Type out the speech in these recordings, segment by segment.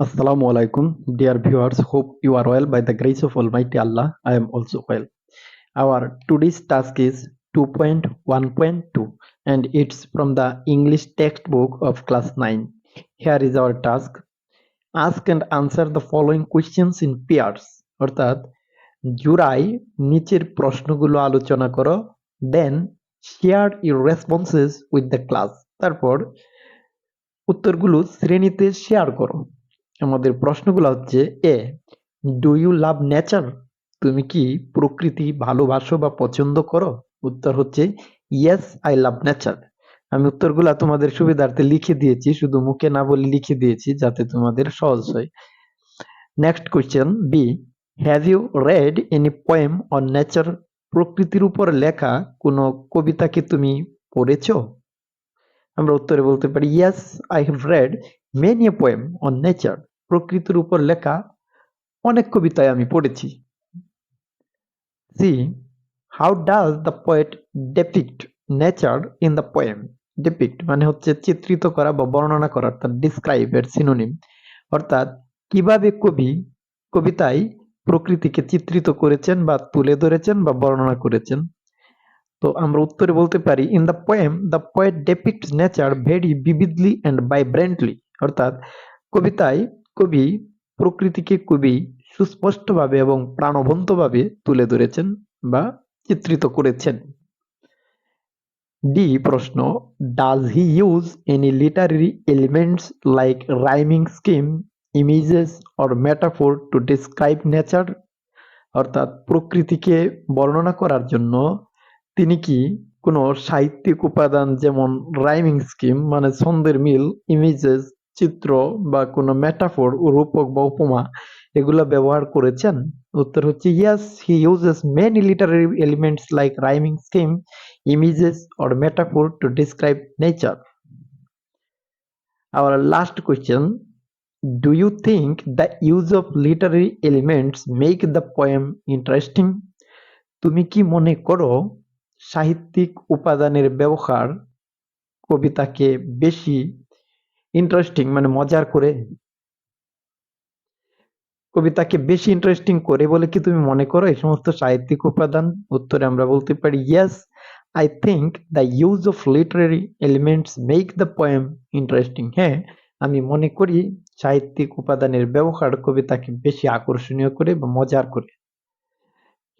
Assalamu alaikum, dear viewers. Hope you are well by the grace of Almighty Allah. I am also well. Our today's task is 2.1.2 and it's from the English textbook of class 9. Here is our task. Ask and answer the following questions in pairs. অর্থাৎ জোড়ায় নিচের প্রশ্নগুলো আলোচনা করো, then share your responses with the class. তারপর উত্তরগুলো শ্রেণীতে share করো। আমাদের প্রশ্নগুলো হচ্ছে এ, ডু ইউ লাভ নেচার? তুমি কি প্রকৃতি ভালোবাসো বা পছন্দ করো? উত্তর হচ্ছে ইয়েস, আই লাভ নেচার। আমি উত্তরগুলো তোমাদের সুবিধার্থে লিখে দিয়েছি, শুধু মুখে না বলে লিখে দিয়েছি যাতে তোমাদের সহজ হয়। Next question B, have you read any poem on nature? প্রকৃতির উপর লেখা কোনো কবিতাকে তুমি পড়েছো? আমরা উত্তরে বলতে পারি yes, I have read many a poem on nature. প্রকৃতির উপর লেখা অনেক কবিতায় আমি পড়েছি। C, how does the poet depict nature in the poem? Depict মানে হচ্ছে চিত্রিত করা বা বর্ণনা করা, অর্থাৎ ডিসক্রাইব এর সিনোনিম। অর্থাৎ কিভাবে কবি কবিতায় প্রকৃতিকে চিত্রিত করেছেন বা তুলে ধরেছেন বা বর্ণনা করেছেন। তো আমরা উত্তরে বলতে পারি in the poem the poet depicts nature very vividly and vibrantly. অর্থাৎ কবিতায় কবি প্রকৃতিকে খুবই সুস্পষ্টভাবে এবং প্রাণবন্তভাবে তুলে ধরেছেন বা চিত্রিত করেছেন। ডি প্রশ্ন, does he use any literary elements like rhyming scheme, images or metaphor to describe nature? অর্থাৎ প্রকৃতিকে বর্ণনা করার জন্য তিনি কি কোনো সাহিত্যিক উপাদান যেমন রাইমিং স্কিম মানে ছন্দের মিল, ইমেজেস চিত্র বা কোনো মেটাফোর রূপক বা উপমা এগুলো ব্যবহার করেছেন? উত্তর হচ্ছে yes, he uses many Literary elements like rhyming scheme, images or metaphor to describe nature. Our last question, do you think the use of literary elements make the poem interesting? তুমি কি মনে করো সাহিত্যিক উপাদানের ব্যবহার কবিতাকে বেশি ইন্টারেস্টিং মানে মজার করে? কবিতাকে বেশি ইন্টারেস্টিং করে বলে কি তুমি মনে করো এই সমস্ত সাহিত্যিক উপাদান? উত্তরে আমরা বলতে পারি yes, I think the use of Literary elements make the poem interesting. হ্যাঁ, আমি মনে করি সাহিত্যিক উপাদানের ব্যবহার কবিতাকে বেশি আকর্ষণীয় করে বা মজার করে।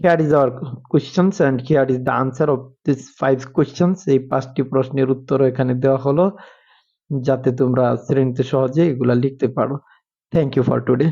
Here is our questions and here is the answer of these 5 questions. এই 5টি প্রশ্নের উত্তর এখানে দেওয়া হলো যাতে তোমরা শ্রেণীতে সহজে এগুলা লিখতে পারো। Thank you for today.